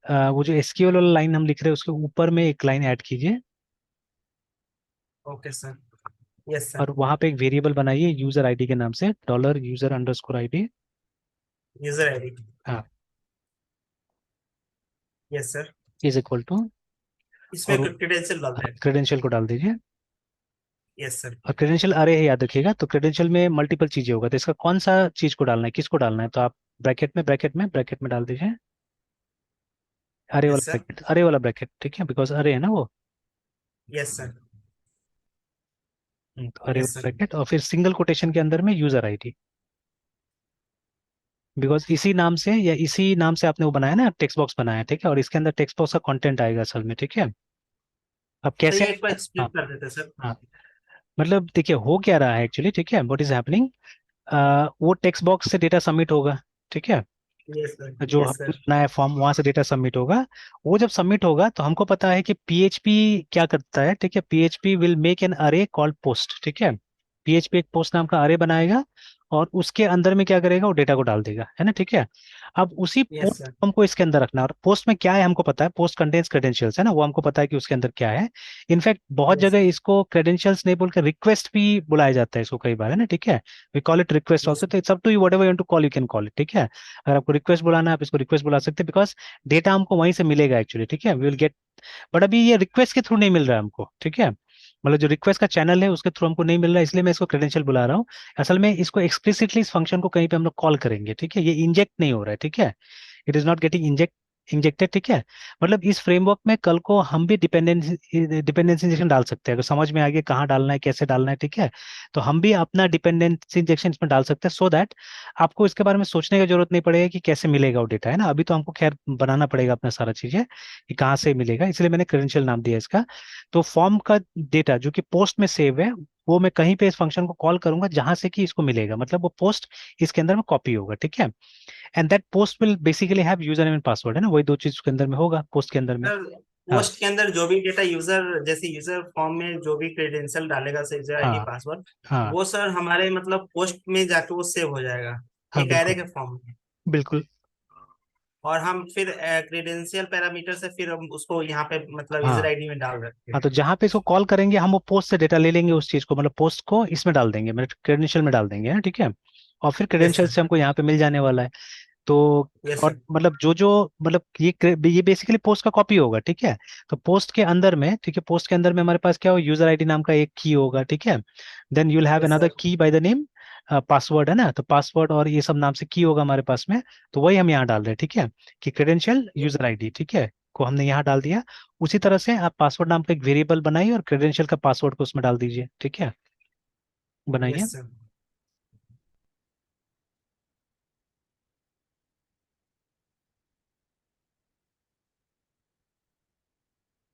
वो जो एसक्यूएल वाला लाइन हम लिख रहे हैं उसके ऊपर में एक लाइन ऐड कीजिए, ओके सर। Yes sir. और वहां पे एक वेरिएबल बनाइए यूजर आईडी के नाम से, dollar user underscore ID, user ID. हाँ, yes sir. Is equal to, इसमें और क्रेडेंशियल डालते हैं? क्रेडेंशियल को डाल दीजिए, यस सर। और क्रेडेंशियल अरे है, याद रखिएगा, तो क्रेडेंशियल में मल्टीपल चीजें होगा, तो इसका कौन सा चीज को डालना है, किसको डालना है, तो आप ब्रैकेट में डाल दीजिए, यस सर। अरे वाला ब्रैकेट, ठीक है, बिकॉज अरे है ना वो, यस सर। तो अरे यस वाला सर। ब्रैकेट, और फिर सिंगल कोटेशन के अंदर में यूजर आईडी, बिकॉज इसी नाम से या इसी नाम से आपने वो बनाया ना, टेक्स्ट बॉक्स बनाया, ठीक है, और इसके अंदर टेक्स्ट बॉक्स का कंटेंट आएगा असल में, ठीक है, अब सर कैसे ये एक बार आएगा, एक्सप्लेन हाँ कर देते सर। हाँ, मतलब देखिए हो क्या रहा है एक्चुअली, ठीक है, व्हाट इज हैपनिंग, वो टेक्स्ट बॉक्स से डेटा सबमिट होगा, ठीक है, यस सर। जो यस हमने सर। बनाया फॉर्म वहां से डेटा सबमिट होगा, वो जब सबमिट होगा तो हमको पता है कि पीएचपी क्या करता है, ठीक है, पीएचपी विल मेक एन अरे कॉल्ड पोस्ट, ठीक है, पीएचपी एक पोस्ट नाम का अरे बनाएगा, और उसके अंदर में क्या करेगा, वो डेटा को डाल देगा, है ना, ठीक है, अब उसी यस पोस्ट सर। हमको इसके अंदर रखना है, और पोस्ट में क्या है हमको पता है, पोस्ट कंटेन्स क्रेडेंशियल्स, है ना, वो हमको पता है कि उसके अंदर क्या है, इनफैक्ट बहुत यस जगह सर। इसको क्रेडेंशियल्स नहीं बोलकर रिक्वेस्ट भी बुलाया जाता है इसको कई बार, है ना, ठीक है, we call it request yes also, तो it's up to you, whatever you want to call you can call it, ठीक है, अगर आपको रिक्वेस्ट बुलाना है आप इसको रिक्वेस्ट बुला सकते हैं, बिकॉज डेटा हमको वहीं से मिलेगा एक्चुअली, ठीक है, वी विल गेट, बट अभी ये रिक्वेस्ट के थ्रू नहीं मिल रहा है हमको, ठीक है, मतलब जो रिक्वेस्ट का चैनल है उसके थ्रू हमको नहीं मिल रहा है, इसलिए मैं इसको क्रेडेंशियल बुला रहा हूँ, असल में इसको एक्सप्लिसिटली इस फंक्शन को कहीं पे हम लोग कॉल करेंगे, ठीक है, ये इंजेक्ट नहीं हो रहा है, ठीक है, it is not getting injected, ठीक है, मतलब इस फ्रेमवर्क में कल को हम भी डिपेंडेंसी इंजेक्शन डाल सकते हैं, अगर समझ में आ गया कहाँ डालना है, कैसे डालना है, ठीक है, तो हम भी अपना डिपेंडेंसी इंजेक्शन इसमें डाल सकते हैं, सो दैट आपको इसके बारे में सोचने की जरूरत नहीं पड़ेगा कि कैसे मिलेगा वो डेटा, है ना, अभी तो हमको खैर बनाना पड़ेगा अपना सारा चीजें कि कहाँ से मिलेगा, इसलिए मैंने क्रेडेंशियल नाम दिया इसका, तो फॉर्म का डेटा जो कि पोस्ट में सेव है, वो मैं कहीं पे इस फंक्शन को कॉल करूंगा जहां से कि इसको मिलेगा, मतलब वो पोस्ट इसके अंदर में कॉपी होगा, ठीक है, and that post will basically have user name and password, है ना, वही दो चीज उसके अंदर में होगा पोस्ट के अंदर में, सर हाँ पोस्ट के अंदर जो भी डेटा यूजर, जैसे यूजर फॉर्म में जो भी क्रेडेंशियल डालेगा सर, यूजर आईडी हाँ पासवर्ड, हाँ वो सर हमारे मतलब पोस्ट में जाके वो सेव हो जाएगा हाँ, एक एरे बिल्कुल के फॉर्म में। बिल्कुल, और हम फिर क्रेडेंशियल पैरामीटर से फिर हम उसको यहाँ पे मतलब यूजर हाँ आईडी में डाल रखते हाँ, हैं। तो जहाँ पे इसको कॉल करेंगे हम वो पोस्ट से डेटा ले लेंगे उस चीज को, मतलब पोस्ट को इसमें डाल देंगे, मतलब क्रेडेंशियल में डाल देंगे, है, ठीक है, और फिर यस क्रेडेंशियल सर। से हमको यहाँ पे मिल जाने वाला है, तो यस और सर। मतलब जो जो मतलब ये बेसिकली पोस्ट का कॉपी होगा, ठीक है, तो पोस्ट के अंदर में, ठीक है, पोस्ट के अंदर में हमारे पास क्या हो, यूजर आईडी नाम का एक की होगा, ठीक है, then you will have yes another sir. Key by the name password, है ना, तो पासवर्ड और ये सब नाम से की होगा हमारे पास में, तो वही हम यहाँ डाल रहे हैं, ठीक है, कि क्रेडेंशियल यूजर आईडी, ठीक है, को हमने यहाँ डाल दिया। उसी तरह से आप पासवर्ड नाम का एक वेरिएबल बनाइए और क्रेडेंशियल का पासवर्ड को उसमें डाल दीजिए, ठीक है। बनाइए। Yes sir.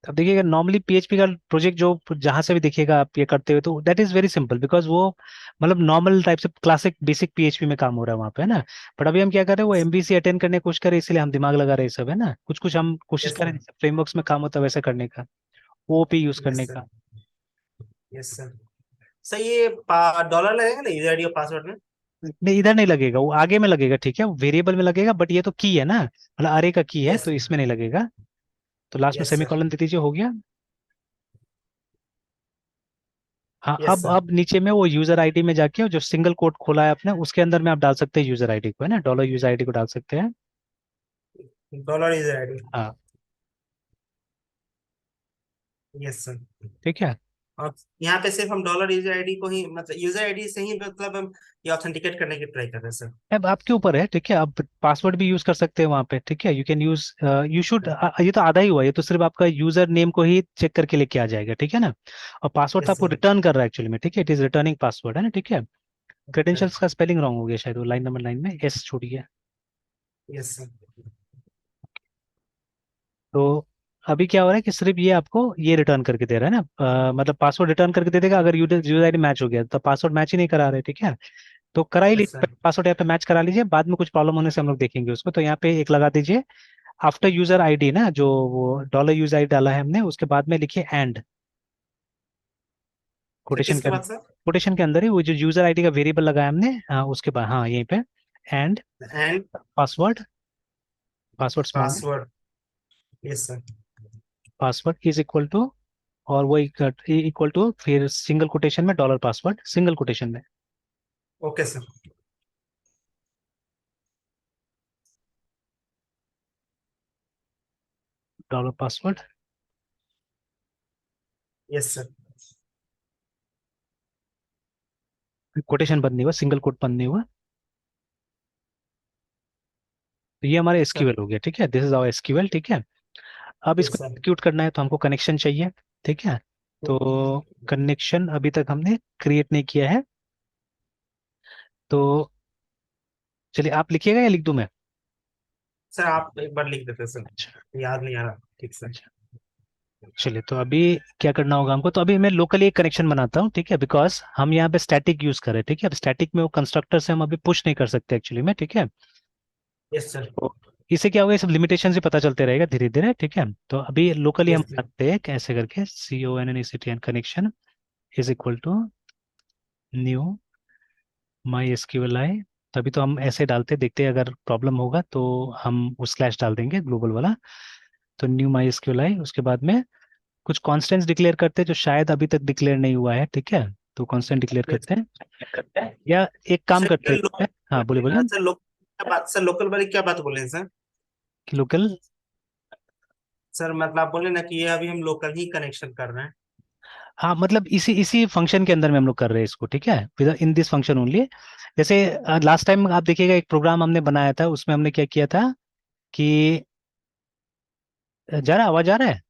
अब देखिएगा नॉर्मली पीएचपी का प्रोजेक्ट जो जहां से भी देखिएगा आप ये करते हुए, तो that is very simple, because वो मतलब नॉर्मल टाइप से क्लासिक बेसिक पीएचपी में काम हो रहा है वहाँ पे, है ना। बट अभी हम क्या कर रहे हैं, वो एमबीसी अटेंड करने की कोशिश कर रहे हैं, इसलिए हम दिमाग लगा रहे हैं सब, है ना। कुछ कुछ हम कोशिश यस करें सर। फ्रेमवर्क्स में काम होता है वैसा करने का, ओओपी यूज यस करने सर। का। Yes sir. सर ये डॉलर लगेगा ना यूजर आईडी और पासवर्ड में? नहीं, इधर नहीं लगेगा, वो आगे में लगेगा, ठीक है, वो वेरिएबल में लगेगा, बट ये तो की है ना, मतलब अरे का की है, यस तो सर। इसमें नहीं लगेगा। तो लास्ट में यस सर। सेमीकोलन दे दीजिए, हो गया। हाँ, यस सर। अब नीचे में वो यूजर आईडी में जाके जो सिंगल कोट खोला है आपने, उसके अंदर में आप डाल सकते हैं यूजर आईडी को, है ना, डॉलर यूजर आईडी को डाल सकते हैं। Dollar user ID. हाँ, यस सर। ठीक है। और यहाँ पे सिर्फ हम डॉलर यूजर आईडी को ही, मतलब यूजर आईडी से ही मतलब हम ये ऑथेंटिकेट करने की ट्राई कर रहे हैं सर। अब आपके ऊपर है, ठीक है, आप पासवर्ड भी यूज कर सकते हैं वहां पे, ठीक है, you can use, you should, ये तो आधा ही हुआ, ये तो सिर्फ आपका यूजर नेम को ही चेक करके लेके आ जाएगा, ठीक है ना। और पासवर्ड तो यस आपको सर। रिटर्न कर रहा है एक्चुअली में, ठीक है, इट इज रिटर्निंग पासवर्ड, है ना, ठीक है। क्रेडेंशियल्स का स्पेलिंग रॉन्ग हो गया शायद, वो लाइन नंबर 9 में एस छोड़िए। Yes sir. तो अभी क्या हो रहा है कि सिर्फ ये आपको ये रिटर्न करके दे रहा है ना, मतलब पासवर्ड रिटर्न करके दे देगा अगर यूजर यूजर आईडी मैच हो गया, तो पासवर्ड मैच ही नहीं करा रहे, ठीक है। तो करा ही यस लीजिए, सर। पासवर्ड यहाँ पे मैच करा लीजिए, बाद में कुछ प्रॉब्लम होने से हम लोग देखेंगे उसको। तो यहाँ पे एक लगा दीजिए आफ्टर यूजर आईडी ना, जो वो डॉलर यूजर आईडी डाला है हमने, उसके बाद में लिखिए एंड, सर कोटेशन के किसके अंदर, बाद सर? कोटेशन के अंदर ही वो जो यूजर आईडी का वेरिएबल लगाया हमने, उसके बाद हाँ यहीं पे and and password, password small में, password. Yes sir. Password is equal to, और वो इक्वल टू फिर सिंगल कोटेशन में डॉलर पासवर्ड, सिंगल कोटेशन में okay sir. Dollar password, yes sir. Quotation बंद नहीं हुआ, सिंगल कोट बंद नहीं हुआ। तो ये हमारा सर। एसक्यूएल हो गया, ठीक है, दिस इज आवर एसक्यूएल, ठीक है। अब इसको यस सर। एग्जीक्यूट करना है तो हमको कनेक्शन चाहिए, ठीक है। तो कनेक्शन अभी तक हमने क्रिएट नहीं किया है, तो चलिए आप लिखिएगा या लिख दूं मैं? सर आप एक बार लिख देते सर, अच्छा। याद नहीं आ रहा ठीक से। अच्छा, चलिए तो अभी क्या करना होगा हमको, तो अभी मैं लोकली एक कनेक्शन बनाता हूँ, ठीक है, बिकॉज हम यहाँ पे स्टैटिक यूज कर रहे हैं, ठीक है। अब स्टैटिक में वो कंस्ट्रक्टर से हम अभी पुश नहीं कर सकते एक्चुअली में, ठीक है। Yes sir. तो इससे क्या होगा, ये सब लिमिटेशन से पता चलते रहेगा धीरे धीरे, ठीक है। तो अभी लोकली हम यस सर। बनाते हैं कैसे करके, CONNECT connection is equal to new my SQL I. तभी तो हम ऐसे डालते, देखते हैं अगर प्रॉब्लम होगा तो हम उस स्लैश डाल देंगे ग्लोबल वाला। तो न्यू माई एसक्यूएल आई, उसके बाद में कुछ कॉन्स्टेंट्स डिक्लेयर करते हैं जो शायद अभी तक डिक्लेयर नहीं हुआ है, ठीक है। तो कॉन्स्टेंट डिक्लेयर यस करते हैं, या एक काम सर। करते हैं, हाँ बोले बोले, सर लोकल क्या बात, सर लोकल वाली क्या बात बोले हैं सर? कि लोकल, सर मतलब आप बोले ना कि ये अभी हम लोकल ही कनेक्शन कर रहे हैं। हाँ मतलब इसी इसी फंक्शन के अंदर में हम लोग कर रहे हैं इसको, ठीक है, इन दिस फंक्शन ओनली। जैसे लास्ट टाइम आप देखिएगा एक प्रोग्राम हमने बनाया था, उसमें हमने क्या किया था कि, जा रहा है आवाज, आ रहा है?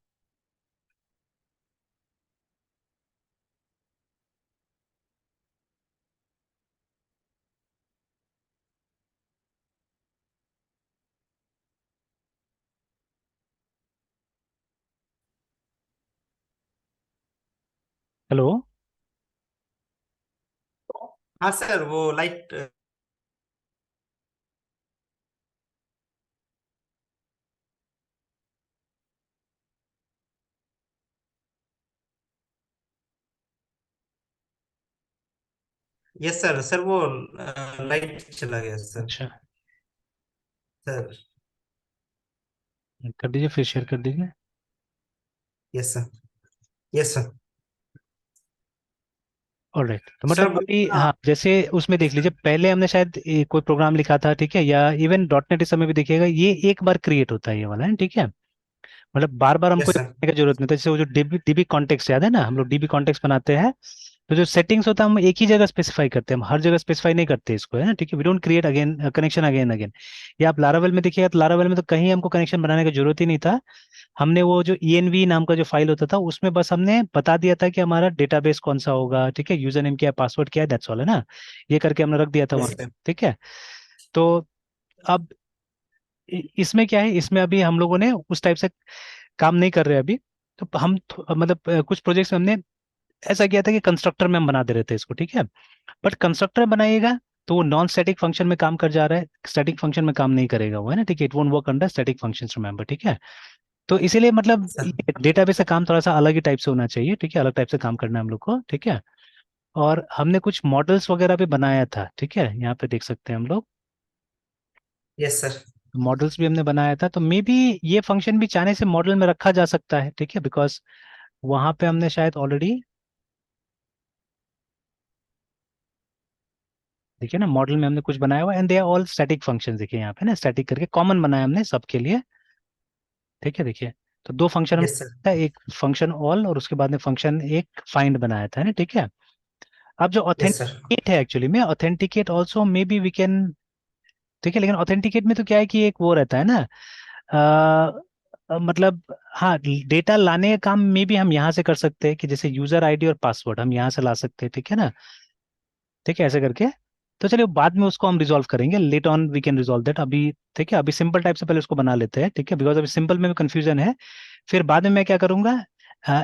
हेलो। हाँ सर वो लाइट। Yes sir. सर वो लाइट चला गया सर। अच्छा, सर। कर दीजिए, फिर शेयर कर दीजिए। Yes sir. Yes sir. Alright, तो सर मतलब वो अभी हाँ, जैसे उसमें देख लीजिए पहले हमने शायद कोई प्रोग्राम लिखा था, ठीक है, या इवन डॉट नेट इस समय भी देखिएगा, ये एक बार क्रिएट होता है ये वाला, है ठीक है। मतलब बार बार हमको यस ये सर। करने की जरूरत नहीं था, जैसे वो जो डीबी डीबी कॉन्टेक्स्ट याद है ना, हम लोग डीबी कॉन्टेक्स्ट बनाते हैं, तो जो सेटिंग्स होता है हम एक ही जगह स्पेसिफाई करते हैं, हम हर जगह स्पेसिफाई नहीं करते इसको, है ना, ठीक है। We don't create again connection again again. या आप लारावेल में देखिएगा तो लारावेल में तो कहीं हमको कनेक्शन बनाने की जरूरत ही नहीं था। हमने वो जो ENV नाम का जो फाइल होता था उसमें बस हमने बता दिया था कि हमारा डेटाबेस कौन सा होगा, ठीक है, यूजर नेम क्या है, पासवर्ड क्या है, दैट्स ऑल, है ना। ये करके हमने रख दिया था यस वहाँ पे, सर। ठीक है। तो अब इसमें क्या है, इसमें अभी हम लोगों ने उस टाइप से काम नहीं कर रहे अभी। तो हम मतलब कुछ प्रोजेक्ट्स में हमने ऐसा किया था कि कंस्ट्रक्टर में हम बना दे रहे थे इसको, ठीक है। बट कंस्ट्रक्टर बनाइएगा तो वो नॉन स्टैटिक फंक्शन में काम कर जा रहा है, स्टैटिक फंक्शन में काम नहीं करेगा वो, है ना, ठीक है। It won't work under static functions, remember, ठीक है। तो इसीलिए मतलब सर डेटाबेस का काम थोड़ा सा अलग ही टाइप से होना चाहिए, ठीक है, अलग टाइप से काम करना है हम लोग को, ठीक है। और हमने कुछ मॉडल्स वगैरह भी बनाया था, ठीक है, यहाँ पे देख सकते हैं हम लोग। Yes sir. मॉडल्स भी हमने बनाया था, तो मे बी ये फंक्शन भी चाहने से मॉडल में रखा जा सकता है, ठीक है, बिकॉज वहां पे हमने शायद ऑलरेडी, देखिए ना, मॉडल में हमने कुछ बनाया हुआ, and they are all static function, देखिए यहाँ पे ना स्टैटिक करके कॉमन बनाया हमने सबके लिए, ठीक है, देखिए। तो दो फंक्शन यस सर। हमने, एक फंक्शन ऑल और उसके बाद में फंक्शन एक फाइंड बनाया था ना, ठीक है। अब जो यस सर। ऑथेंटिकेट है एक्चुअली में, authenticate also may be we can, ठीक है, लेकिन ऑथेंटिकेट में तो क्या है कि एक वो रहता है ना, मतलब, हाँ, डेटा लाने का काम में भी हम यहाँ से कर सकते हैं कि जैसे यूजर आईडी और पासवर्ड हम यहाँ से ला सकते हैं, ठीक है ना, ठीक है, ऐसे करके। तो चलिए बाद में उसको हम रिजॉल्व करेंगे, late on we can resolve that अभी, ठीक है। अभी सिंपल टाइप से पहले उसको बना लेते हैं, ठीक है, बिकॉज अभी सिंपल में भी कंफ्यूजन है। फिर बाद में मैं क्या करूंगा,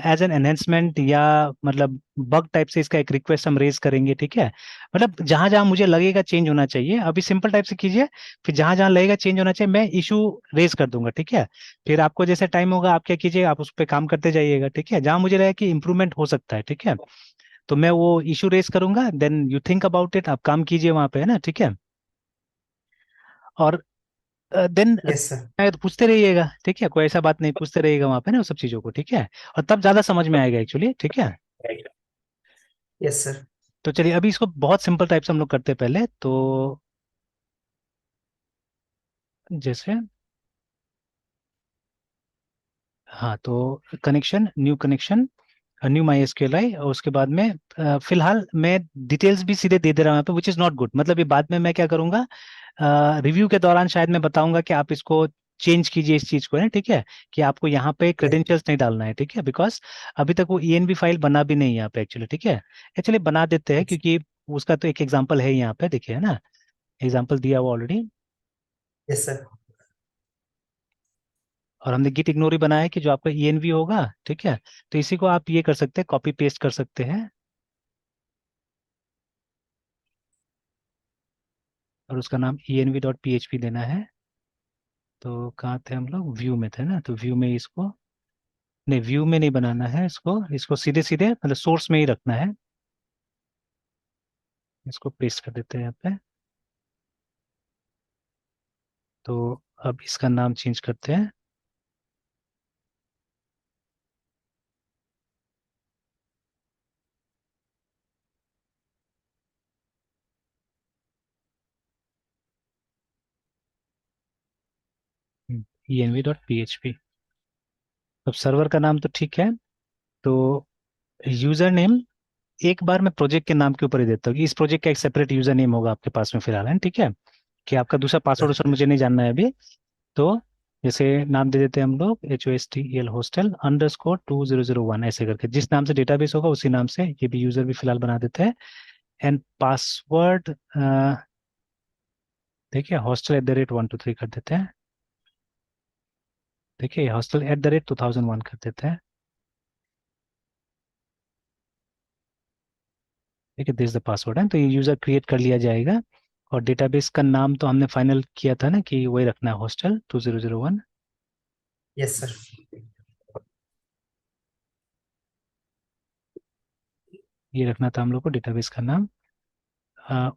एज एन एनहेंसमेंट या मतलब बग टाइप से इसका एक रिक्वेस्ट हम रेज करेंगे, ठीक है। मतलब जहां जहां मुझे लगेगा चेंज होना चाहिए, अभी सिंपल टाइप से कीजिए, फिर जहां जहां लगेगा चेंज होना चाहिए मैं इशू रेज कर दूंगा, ठीक है। फिर आपको जैसे टाइम होगा आप क्या कीजिए, आप उस पर काम करते जाइएगा, ठीक है, जहां मुझे लगेगा कि इंप्रूवमेंट हो सकता है, ठीक है। तो मैं वो इशू रेस करूंगा, then you think about it, आप काम कीजिए वहां पे, है ना, ठीक है। और देन यस सर। तो पूछते रहिएगा, ठीक है, कोई ऐसा बात नहीं, पूछते रहिएगा वहां पे ना उस सब चीजों को, ठीक है। और तब ज्यादा समझ में आएगा एक्चुअली, ठीक है। Yes sir. तो चलिए अभी इसको बहुत सिंपल टाइप से हम लोग करते हैं पहले तो, जैसे, हाँ, तो connection, new connection, knew my SQLi, और उसके बाद में फिलहाल मैं डिटेल्स भी सीधे दे दे रहा हूँ यहाँ पे, विच इज़ नॉट गुड। मतलब ये बाद में मैं क्या करूंगा, रिव्यू के दौरान शायद मैं बताऊंगा कि आप इसको चेंज कीजिए इस चीज को, है ना, ठीक है, कि आपको यहाँ पे क्रेडेंशियल्स नहीं डालना है, ठीक है, बिकॉज अभी तक वो ENV फाइल बना भी नहीं है यहाँ पे एक्चुअली, ठीक है। एक्चुअली बना देते हैं क्योंकि उसका तो एक एग्जांपल है यहाँ पे, देखिए, है ना, एग्जांपल दिया हुआ ऑलरेडी। Yes sir. और हमने गिट इग्नोर ही बनाया है कि जो आपका ENV होगा, ठीक है। तो इसी को आप ये कर सकते हैं, कॉपी पेस्ट कर सकते हैं, और उसका नाम env.php देना है। तो कहाँ थे हम लोग, व्यू में थे ना, तो व्यू में इसको, नहीं, व्यू में नहीं बनाना है इसको, इसको सीधे सीधे मतलब सोर्स में ही रखना है। इसको पेस्ट कर देते हैं यहाँ पे। तो अब इसका नाम चेंज करते हैं, env.php। अब सर्वर का नाम तो ठीक है। तो यूजर नेम, एक बार मैं प्रोजेक्ट के नाम के ऊपर ही देता हूँ कि इस प्रोजेक्ट का एक सेपरेट यूजर नेम होगा आपके पास में फिलहाल, है, ठीक है, कि आपका दूसरा पासवर्ड सर। उसर मुझे नहीं जानना है अभी। तो जैसे नाम दे देते हैं हम लोग, HOSTEL_2001, ऐसे करके जिस नाम से डेटाबेस होगा उसी नाम से ये भी यूजर भी फिलहाल बना देते हैं। एंड पासवर्ड, देखिए, hostel@123 कर देते हैं, देखिए, hostel@2001 कर देते हैं, देखिए, दिस द पासवर्ड है, तो ये यूजर क्रिएट कर लिया जाएगा। और डेटाबेस का नाम तो हमने फाइनल किया था ना कि वही रखना है, hostel2001, यस सर। ये रखना था हम लोग को डेटाबेस का नाम।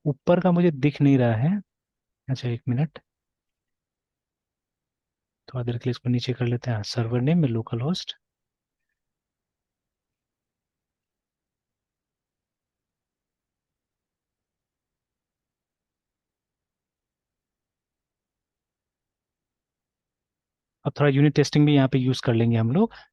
ऊपर का मुझे दिख नहीं रहा है, अच्छा एक मिनट, थोड़ा देर के लिए इसको नीचे कर लेते हैं, सर्वर नेम में लोकल होस्ट। अब थोड़ा यूनिट टेस्टिंग भी यहाँ पे यूज कर लेंगे हम लोग।